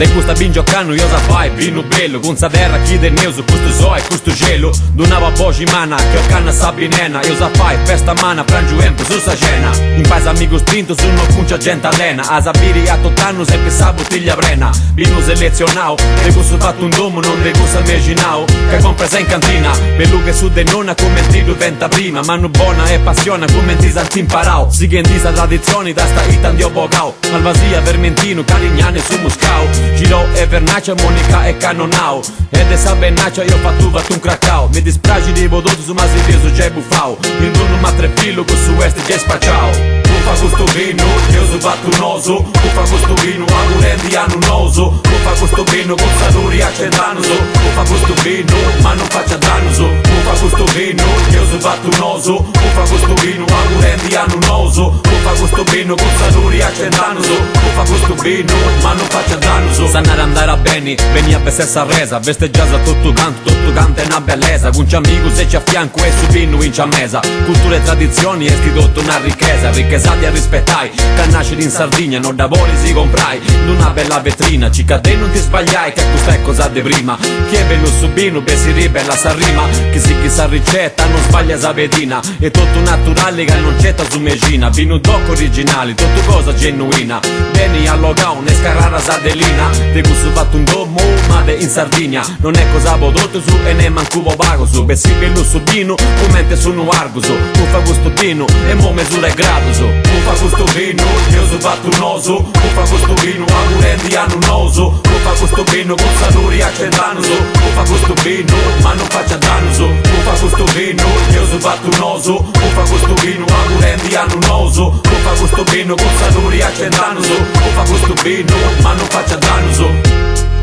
De gusta bin giocando io sa fai vino bello con sa terra chi del neuso questo so e questo gelo donava bogi mana che ho canna sabinena io sa fai festa mana prangiu empo su sa cena in paese amico spinto su non cuncia gente allena a sabiri a tottanno sempre sa bottiglia brena vino selezionao de gusto fatto un domo non de gusto immaginao che compresa in cantina bello che su de nonna come il tiro venta prima mano buona e passione come ti santi imparao si che in disa tradizioni da sta itan dio bocao Malvasia, Vermentino, Carignano e su Moscao Giro e Vernaccia, Monica e Cannonao ed è sa Bennaccia io fatto un cracao mi dispiace di vodoto su ma si peso c'è buffao il nonno ma tre filo con su est che spacciao tu fa questo vino io so fatto un oso tu fa questo vino a Gurendi hanno un oso tu fa questo vino con saluri a Centanoso tu fa questo vino ma non faccia dannoso tu fa questo vino io so fatto un oso tu fa questo vino a Gurendi hanno un oso tu fa questo vino con saluri a Centanoso tu fa questo vino ma non faccia dannoso sanare andare a beni veni a besessa resa vesteggiasa tutto canto è una bellezza con ci amico se ci a fianco e su vino in ciamesa cultura e tradizioni e tidotto una ricchezza ti a rispettai che nasce in Sardegna non da voli si comprai in una bella vetrina cicade non ti sbagliai che questa è cosa di prima chi è bello subino per si ribella sa rima che si chissà ricetta non sbaglia sa vedina è tutto naturale che non c'è su mecina vino doc originali tutto cosa genuina vieni a Logao ne scarrara sa delina di gusto fatto un domo ma in Sardegna non è cosa bodotto su e ne mancuvo vago su per si bello subino commente su un arguso tu fa questo vino e mo misura e grado su tu fa questo vino io so fatto un oso tu fa questo vino a Gurendi hanno un oso tu fa questo vino con saluri a Centanoso tu fa questo vino ma non faccia dannoso tu fa questo vino io so fatto un oso tu fa questo vino a Gurendi hanno un oso tu fa questo vino con saluri a Centanoso tu fa questo vino ma non faccia dannoso